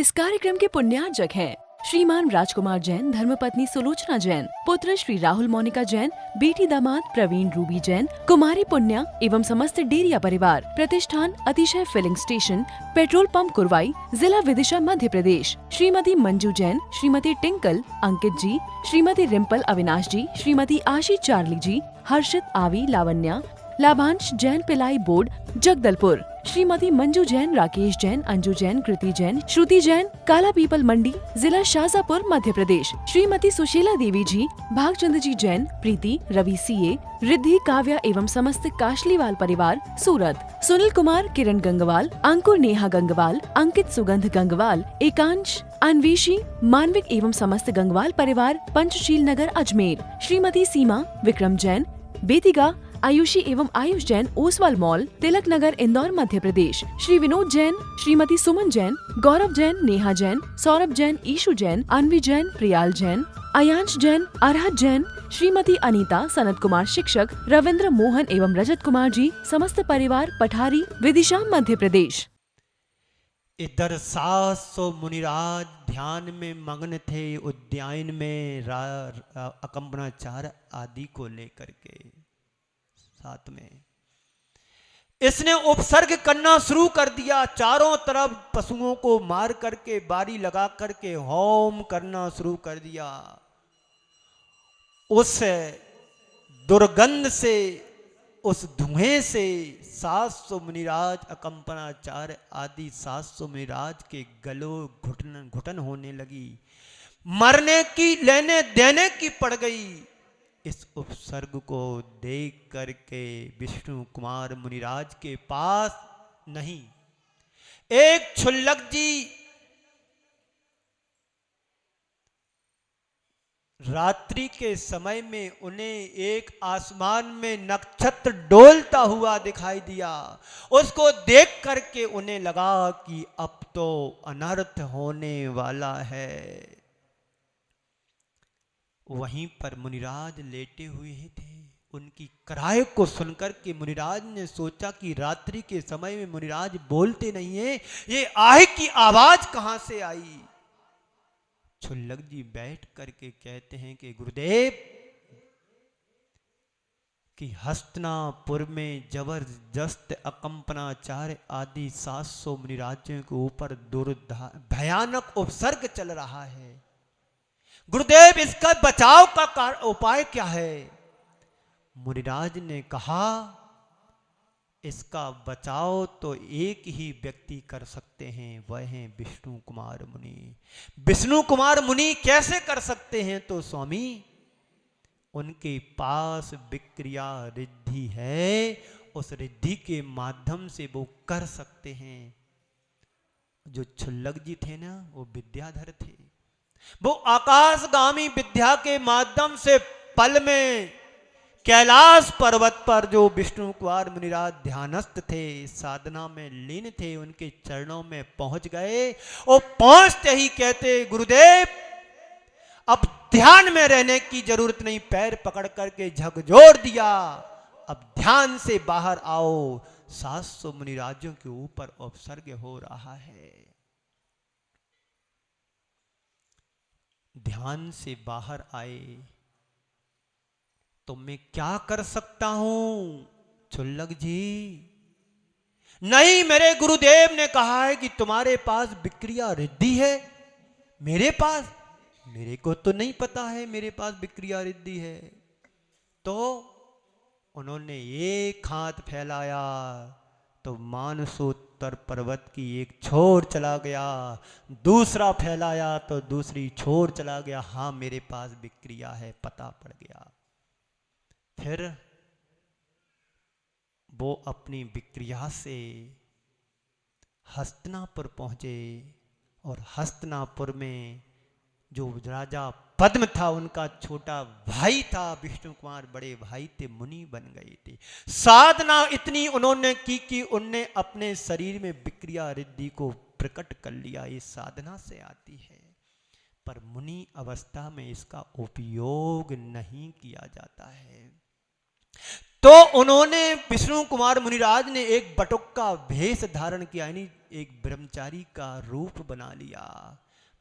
इस कार्यक्रम के पुण्यार्जक हैं श्रीमान राजकुमार जैन, धर्मपत्नी सुलोचना जैन, पुत्र श्री राहुल मोनिका जैन, बेटी दामाद प्रवीण रूबी जैन, कुमारी पुण्या एवं समस्त डेरिया परिवार। प्रतिष्ठान Atishay filling station, petrol pump Kurwai, जिला Vidisha, Madhya Pradesh. Shrimati Manju Jain, Shrimati Tinkal, Ankit ji, Shrimati Rimpal Avinash ji, Shrimati Aashi Charlie ji, Harshit Aavi Lavanya, Labhansh Jain ply board Jagdalpur, Shrimati Manju Jain, Rakesh Jain, Anju Jain, Kriti Jain, Shruti Jain, Kala Pipal Mandi, जिला शाजापुर, मध्य प्रदेश। श्रीमती सुशीला देवी जी, भागचंद जी जैन, प्रीति, रवि सीए, रिद्धि, काव्या एवं समस्त काशलीवाल परिवार, सूरत। सुनील कुमार, किरण गंगवाल, अंकुर, नेहा गंगवाल, अंकित, सुगंध गंगवाल, एकांश, अन्वेशी, मानविक एवं समस्त गंगवाल परिवार, पंचशील नगर, अजमेर। श्रीमती सीमा, विक्रम जैन, बेतिगा, आयुषी एवं आयुष जैन, ओसवाल मॉल, तिलक नगर, इंदौर, मध्य प्रदेश। श्री विनोद जैन, श्रीमती सुमन जैन, गौरव जैन, नेहा जैन, सौरभ जैन, ईशु जैन, अन्वी जैन, प्रियाल जैन, अयांश जैन, अरहत जैन, श्रीमती अनीता, सनत कुमार शिक्षक, रविंद्र, मोहन एवं रजत कुमार जी, समस्त परिवार, पठारी, विदिशा, मध्य प्रदेश। इधर सास सो मुनिराज ध्यान में मग्न थे, उद्यान में अकम्पनाचार आदि को लेकर के साथ में इसने उपसर्ग करना शुरू कर दिया। चारों तरफ पशुओं को मार करके, बारी लगा करके होम करना शुरू कर दिया। उस दुर्गंध से, उस धुएं से 700 मुनिराज, अकम्पनाचार्य आदि 700 मुनिराज के गलों घुटन होने लगी, मरने की लेने देने की पड़ गई। इस उपसर्ग को देख करके विष्णु कुमार मुनिराज के पास नहीं, एक क्षुल्लक जी रात्रि के समय में उन्हें एक आसमान में नक्षत्र डोलता हुआ दिखाई दिया। उसको देख करके उन्हें लगा कि अब तो अनर्थ होने वाला है। वहीं पर मुनिराज लेटे हुए थे। उनकी कराह को सुनकर के मुनिराज ने सोचा कि रात्रि के समय में मुनिराज बोलते नहीं है, ये आह की आवाज कहां से आई। क्षुल्लक जी बैठ करके कहते हैं कि गुरुदेव, कि हस्तिनापुर में जबरदस्त अकम्पनाचार्य आदि 700 मुनिराजों के ऊपर भयानक उपसर्ग चल रहा है। गुरुदेव, इसका बचाव का उपाय क्या है। मुनिराज ने कहा, इसका बचाव तो एक ही व्यक्ति कर सकते हैं, वह हैं विष्णु कुमार मुनि। विष्णु कुमार मुनि कैसे कर सकते हैं? तो स्वामी, उनके पास विक्रिया रिद्धि है, उस रिद्धि के माध्यम से वो कर सकते हैं। जो क्षुल्लक जी थे ना, वो विद्याधर थे। वो आकाशगामी विद्या के माध्यम से पल में कैलाश पर्वत पर जो विष्णु कुमार मुनिराज ध्यानस्थ थे, साधना में लीन थे, उनके चरणों में पहुंच गए। और पहुंचते ही कहते, गुरुदेव, अब ध्यान में रहने की जरूरत नहीं। पैर पकड़ करके झकझोर दिया, अब ध्यान से बाहर आओ। 700 मुनिराजों के ऊपर उपसर्ग हो रहा है। ध्यान से बाहर आए तो मैं क्या कर सकता हूं? क्षुल्लक जी, नहीं, मेरे गुरुदेव ने कहा है कि तुम्हारे पास विक्रिया रिद्धि है। मेरे पास, मेरे को तो नहीं पता है मेरे पास विक्रिया रिद्धि है। तो उन्होंने एक हाथ फैलाया तो मानसोत्तर पर्वत की एक छोर चला गया, दूसरा फैलाया तो दूसरी छोर चला गया। हाँ, मेरे पास विक्रिया है, पता पड़ गया। फिर वो अपनी विक्रिया से हस्तिनापुर पहुंचे, और हस्तिनापुर में जो राजा पद्म था, उनका छोटा भाई था विष्णु कुमार, बड़े भाई थे, मुनि बन गए थे। साधना इतनी उन्होंने की कि उनने अपने शरीर में विक्रिया रिद्धि को प्रकट कर लिया। ये साधना से आती है, पर मुनि अवस्था में इसका उपयोग नहीं किया जाता है। तो उन्होंने, विष्णु कुमार मुनिराज ने एक बटुक का भेष धारण किया, यानी एक ब्रह्मचारी का रूप बना लिया।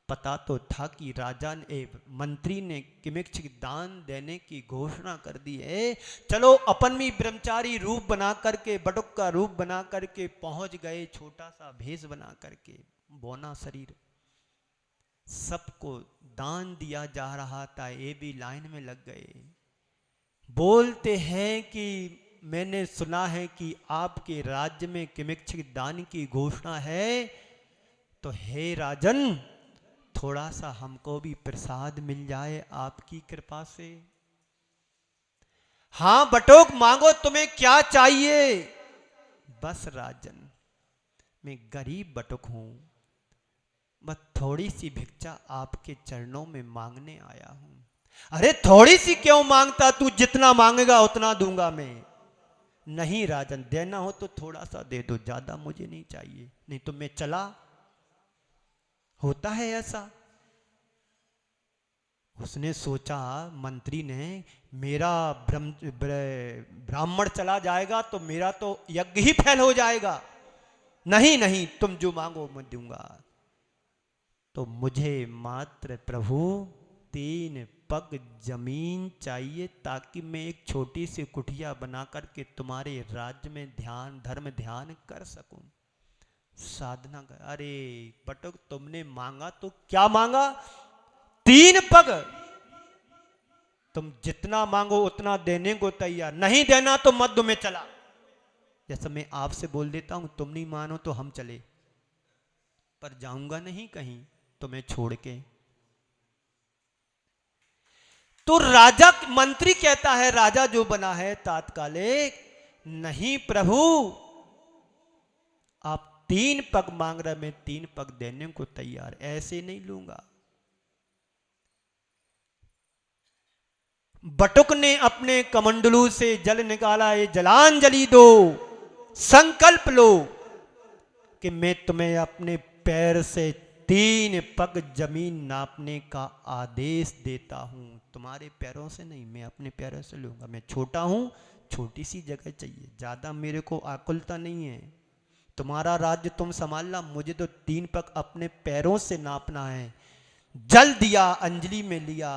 पता तो था कि राजा ने मंत्री ने किमिक्षिक दान देने की घोषणा कर दी है, चलो अपन भी ब्रह्मचारी रूप बना करके, बटुक का रूप बना करके पहुंच गए, छोटा सा भेष बना करके, बौना शरीर, सबको दान दिया जा रहा था, ये भी लाइन में लग गए। बोलते हैं कि मैंने सुना है कि आपके राज्य में किमिक्षिक दान की घोषणा है, तो हे राजन थोड़ा सा हमको भी प्रसाद मिल जाए आपकी कृपा से। हां बटोक मांगो, तुम्हें क्या चाहिए? बस राजन मैं गरीब बटुक हूं, बस थोड़ी सी भिक्षा आपके चरणों में मांगने आया हूं। अरे थोड़ी सी क्यों मांगता, तू जितना मांगेगा उतना दूंगा मैं। नहीं राजन, देना हो तो थोड़ा सा दे दो, ज्यादा मुझे नहीं चाहिए, नहीं तो मैं चला। होता है ऐसा। उसने सोचा, मंत्री ने, मेरा ब्राह्मण चला जाएगा तो मेरा तो यज्ञ ही फेल हो जाएगा। नहीं नहीं, तुम जो मांगो मैं दूंगा। तो मुझे मात्र प्रभु 3 पग जमीन चाहिए, ताकि मैं एक छोटी सी कुटिया बना करके तुम्हारे राज्य में ध्यान धर्म ध्यान कर सकूं, साधना कर। अरे बटुक, तुमने मांगा तो क्या मांगा? 3 पग। तुम जितना मांगो उतना देने को तैयार, नहीं देना तो मत दो, मैं चला। जैसा मैं आपसे बोल देता हूं, तुम नहीं मानो तो हम चले, पर जाऊंगा नहीं कहीं तुम्हें छोड़ के। तो राजा, मंत्री कहता है, राजा जो बना है तात्कालिक, नहीं प्रभु आप 3 पग मांग रहे, मैं 3 पग देने को तैयार, ऐसे नहीं लूंगा। बटुक ने अपने कमंडलू से जल निकाला, ये जलांजलि दो, संकल्प लो कि मैं तुम्हें अपने पैर से 3 पग जमीन नापने का आदेश देता हूं। तुम्हारे पैरों से नहीं, मैं अपने पैरों से लूंगा। मैं छोटा हूं, छोटी सी जगह चाहिए, ज्यादा मेरे को आकुलता नहीं है। तुम्हारा राज्य तुम संभालना, मुझे तो 3 पग अपने पैरों से नापना है। जल दिया, अंजलि में लिया,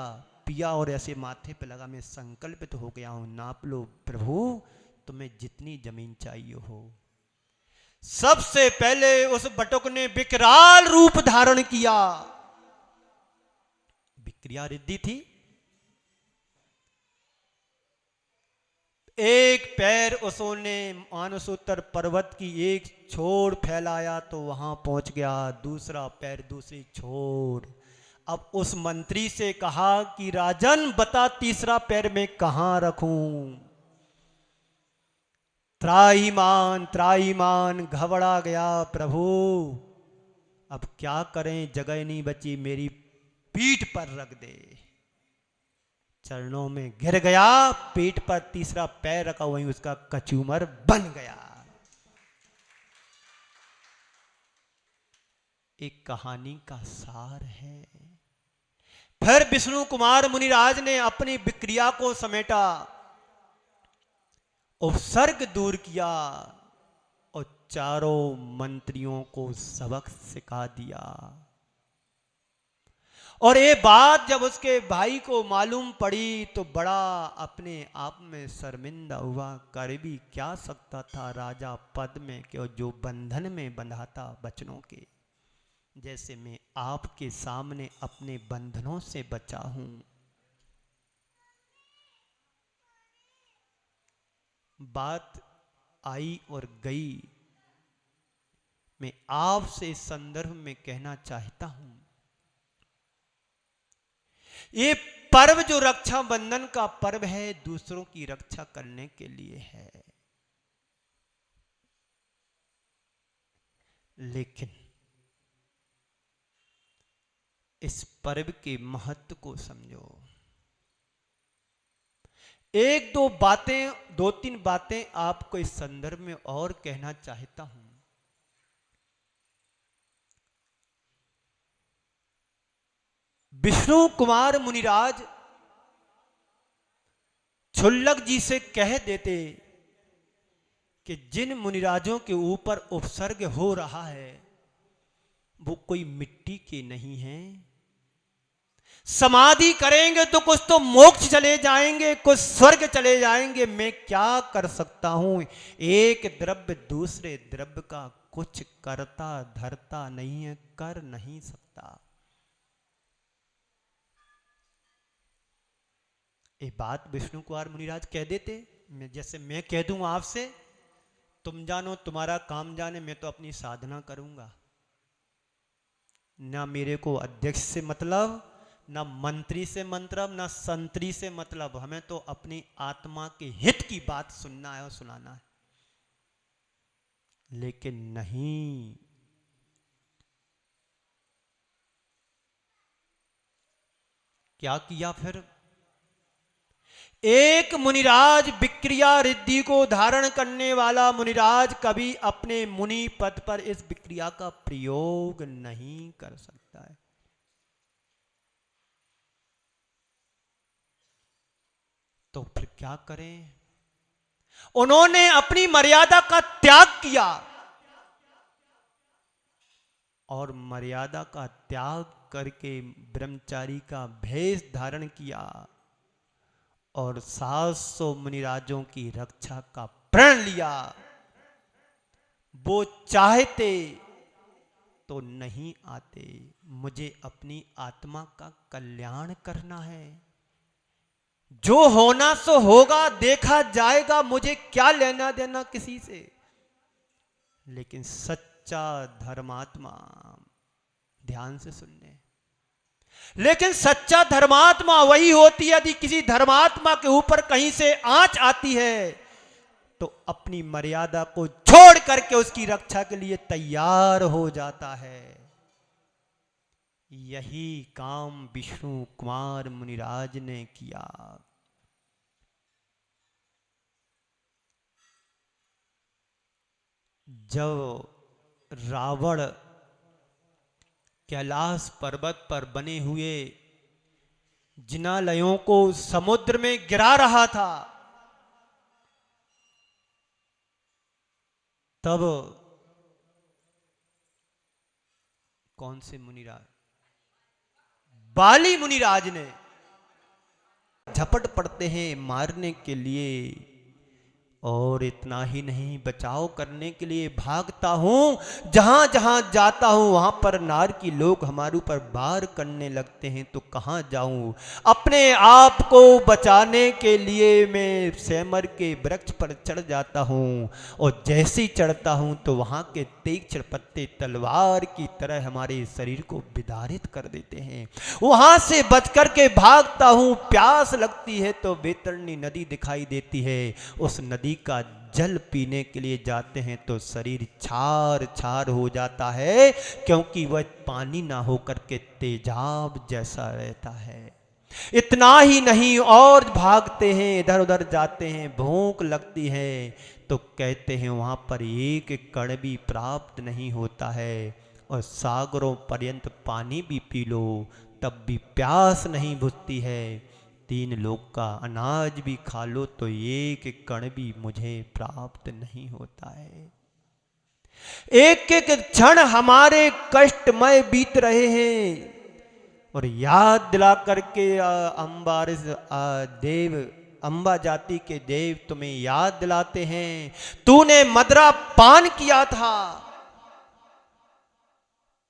पिया और ऐसे माथे पे लगा, मैं संकल्पित हो गया हूं, नाप लो प्रभु, तुम्हें जितनी जमीन चाहिए हो। सबसे पहले उस बटुक ने विकराल रूप धारण किया। विक्रिया रिद्धि थी। एक पैर उसने मानसोत्तर पर्वत की एक छोर फैलाया तो वहां पहुंच गया, दूसरा पैर दूसरी छोर। अब उस मंत्री से कहा कि राजन बता, तीसरा पैर मैं कहां रखूं? त्राहीमान त्राहीमान घबरा गया, प्रभु अब क्या करें, जगह नहीं बची, मेरी पीठ पर रख दे। चरणों में गिर गया, पीठ पर तीसरा पैर रखा, वहीं उसका कचूमर बन गया। एक कहानी का सार है। फिर विष्णु कुमार मुनिराज ने अपनी विक्रिया को समेटा, उपसर्ग दूर किया और चारों मंत्रियों को सबक सिखा दिया। और ये बात जब उसके भाई को मालूम पड़ी तो बड़ा अपने आप में शर्मिंदा हुआ। कर भी क्या सकता था राजा पद में, क्यों जो बंधन में बंधाता वचनों के, जैसे मैं आपके सामने अपने बंधनों से बचा हूं। बात आई और गई। मैं आपसे इस संदर्भ में कहना चाहता हूं, ये पर्व जो रक्षाबंधन का पर्व है, दूसरों की रक्षा करने के लिए है। लेकिन इस पर्व के महत्व को समझो। एक दो बातें, 2-3 बातें आपको इस संदर्भ में और कहना चाहता हूं। विष्णु कुमार मुनिराज क्षुल्लक जी से कह देते कि जिन मुनिराजों के ऊपर उपसर्ग हो रहा है वो कोई मिट्टी के नहीं हैं। समाधि करेंगे तो कुछ तो मोक्ष चले जाएंगे, कुछ स्वर्ग चले जाएंगे। मैं क्या कर सकता हूं? एक द्रव्य दूसरे द्रव्य का कुछ करता धरता नहीं है, कर नहीं सकता। ये बात विष्णु कुमार मुनिराज कह देते, जैसे मैं कह दूं आपसे, तुम जानो तुम्हारा काम जाने, मैं तो अपनी साधना करूंगा। ना मेरे को अध्यक्ष से मतलब, ना मंत्री से मतलब, ना संतरी से मतलब। हमें तो अपनी आत्मा के हित की बात सुनना है और सुनाना है। लेकिन नहीं, क्या किया फिर? एक मुनिराज, विक्रिया रिद्धि को धारण करने वाला मुनिराज कभी अपने मुनि पद पर इस विक्रिया का प्रयोग नहीं कर सकता है। तो फिर क्या करें? उन्होंने अपनी मर्यादा का त्याग किया और मर्यादा का त्याग करके ब्रह्मचारी का भेष धारण किया और 700 मुनिराजों की रक्षा का प्रण लिया। वो चाहते तो नहीं आते। मुझे अपनी आत्मा का कल्याण करना है, जो होना सो होगा, देखा जाएगा, मुझे क्या लेना देना किसी से। लेकिन सच्चा धर्मात्मा, ध्यान से सुनने, लेकिन सच्चा धर्मात्मा वही होती है, यदि किसी धर्मात्मा के ऊपर कहीं से आंच आती है तो अपनी मर्यादा को छोड़ करके उसकी रक्षा के लिए तैयार हो जाता है। यही काम विष्णु कुमार मुनिराज ने किया। जब रावण कैलाश पर्वत पर बने हुए जिनालयों को समुद्र में गिरा रहा था, तब कौन से मुनिराज? बाली मुनिराज ने झपट पड़ते हैं मारने के लिए। और इतना ही नहीं, बचाव करने के लिए भागता हूं। जहां जहां जाता हूं वहां पर नार की लोग हमारे ऊपर वार करने लगते हैं, तो कहां जाऊं? अपने आप को बचाने के लिए मैं सेमर के वृक्ष पर चढ़ जाता हूं और जैसे ही चढ़ता हूं तो वहां के तीक्ष्ण पत्ते तलवार की तरह हमारे शरीर को विदारित कर देते हैं। वहां से बच करके भागता हूं। प्यास लगती है तो बैतरणी नदी दिखाई देती है, उस नदी का जल पीने के लिए जाते हैं तो शरीर छार छार हो जाता है, क्योंकि वह पानी ना होकर के तेजाब जैसा रहता है। इतना ही नहीं, और भागते हैं, इधर उधर जाते हैं, भूख लगती है तो कहते हैं वहां पर एक कण भी प्राप्त नहीं होता है, और सागरों पर्यंत पानी भी पी लो तब भी प्यास नहीं बुझती है। 3 लोक का अनाज भी खा लो तो एक कण भी मुझे प्राप्त नहीं होता है। एक एक क्षण हमारे कष्टमय बीत रहे हैं और याद दिला करके अंबा जाति के देव तुम्हें याद दिलाते हैं, तूने मदरा पान किया था,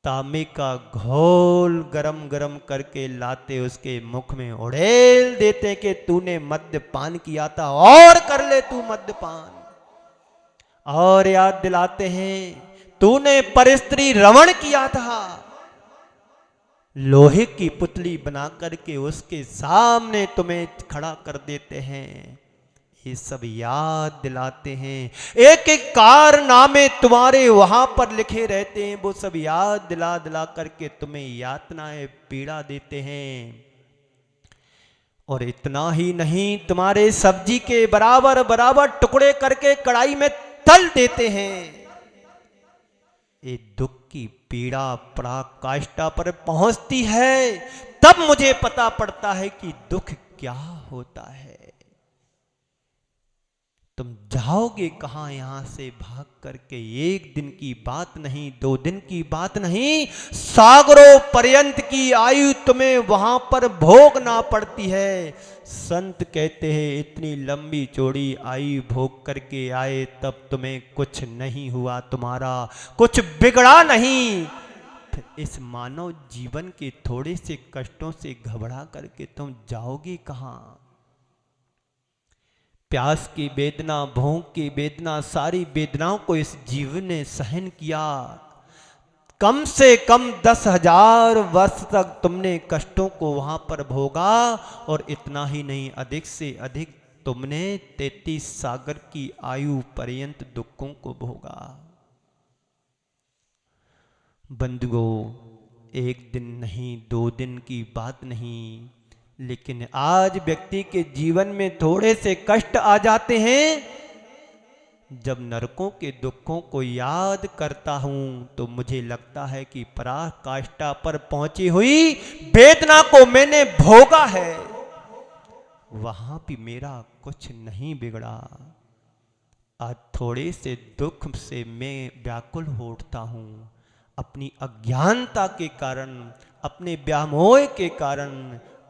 तांबे का घोल गरम गरम करके लाते उसके मुख में उड़ेल देते कि तूने मद्यपान किया था और कर ले तू मद्यपान। और याद दिलाते हैं तूने परस्त्री रमण किया था, लोहे की पुतली बना करके उसके सामने तुम्हें खड़ा कर देते हैं। ये सब याद दिलाते हैं। एक एक कारनामे तुम्हारे वहां पर लिखे रहते हैं, वो सब याद दिला दिला करके तुम्हें यातनाएं पीड़ा देते हैं। और इतना ही नहीं, तुम्हारे सब्जी के बराबर बराबर टुकड़े करके कढ़ाई में तल देते हैं। ये दुख की पीड़ा पराकाष्ठा पर पहुंचती है, तब मुझे पता पड़ता है कि दुख क्या होता है। तो तुम जाओगे कहाँ यहाँ से भाग करके। एक दिन की बात नहीं, 2 दिन की बात नहीं, सागरों पर्यंत की आयु तुम्हें वहां पर भोगना पड़ती है। संत कहते हैं इतनी लंबी चौड़ी आयु भोग करके आए, तब तुम्हें कुछ नहीं हुआ, तुम्हारा कुछ बिगड़ा नहीं। फिर इस मानव जीवन के थोड़े से कष्टों से घबरा करके तुम जाओगे कहाँ। प्यास की वेदना, भूख की वेदना, सारी वेदनाओं को इस जीवन ने सहन किया। कम से कम 10,000 वर्ष तक तुमने कष्टों को वहां पर भोगा, और इतना ही नहीं, अधिक से अधिक तुमने 33 सागर की आयु पर्यंत दुखों को भोगा। बंधुओं, एक दिन नहीं, 2 दिन की बात नहीं, लेकिन आज व्यक्ति के जीवन में थोड़े से कष्ट आ जाते हैं। जब नरकों के दुखों को याद करता हूं तो मुझे लगता है कि पराकाष्ठा पर पहुंची हुई वेदना को मैंने भोगा है, वहां भी मेरा कुछ नहीं बिगड़ा। आज थोड़े से दुख से मैं व्याकुल हो उठता हूं। अपनी अज्ञानता के कारण, अपने व्यामोह के कारण,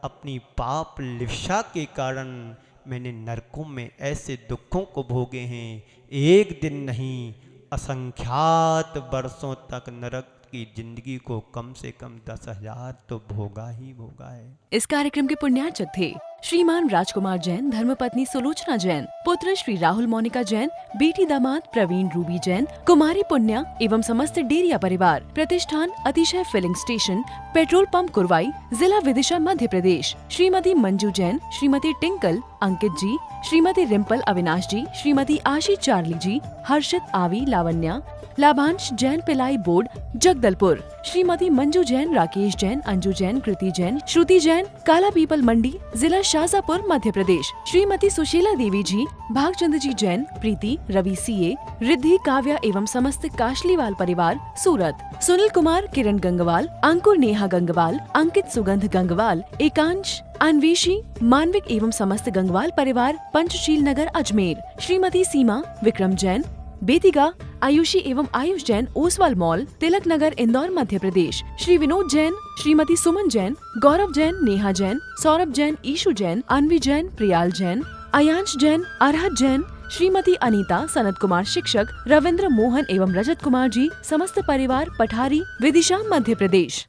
अपनी पाप लिप्सा के कारण मैंने नरकों में ऐसे दुखों को भोगे हैं। एक दिन नहीं, असंख्यात वर्षों तक नरक की जिंदगी को कम से कम 10,000 तो भोगा ही भोगा है। इस कार्यक्रम के पुण्यार्चक थे श्रीमान राजकुमार जैन, धर्मपत्नी सुलोचना जैन, पुत्र श्री राहुल मोनिका जैन, बेटी दामाद प्रवीण रूबी जैन, कुमारी पुण्या एवं समस्त डेरिया परिवार। प्रतिष्ठान Atishay filling station, petrol pump Kurwai, जिला Vidisha, Madhya Pradesh. Shrimati Manju Jain, Shrimati Tinkal, Ankit ji, Shrimati Rimpal Avinash ji, Shrimati Aashi Charlie ji, Harshit Aavi Lavanya, Labhansh Jain ply board Jagdalpur, Shrimati Manju Jain, Rakesh Jain, Anju Jain, Kriti Jain, Shruti Jain, Kala Pipal Mandi, जिला शाजापुर, मध्य प्रदेश। श्रीमती सुशीला देवी जी, भागचंद जी जैन, प्रीति, रवि सीए, रिद्धि, काव्या एवं समस्त काशलीवाल परिवार, सूरत। सुनील कुमार, किरण गंगवाल, अंकुर, नेहा गंगवाल, अंकित, सुगंध गंगवाल, एकांश, अन्वेषी, मानविक एवं समस्त गंगवाल परिवार, पंचशील नगर, अजमेर। श्रीमती सीमा, विक्रम जैन, बेतिगा, आयुषी एवं आयुष जैन, ओसवाल मॉल, तिलक नगर, इंदौर, मध्य प्रदेश। श्री विनोद जैन, श्रीमती सुमन जैन, गौरव जैन, नेहा जैन, सौरभ जैन, ईशु जैन, अन्वी जैन, प्रियाल जैन, अयांश जैन, अरहत जैन, श्रीमती अनीता, सनत कुमार शिक्षक, रविंद्र मोहन एवं रजत कुमार जी, समस्त परिवार, पठारी, विदिशा, मध्य प्रदेश।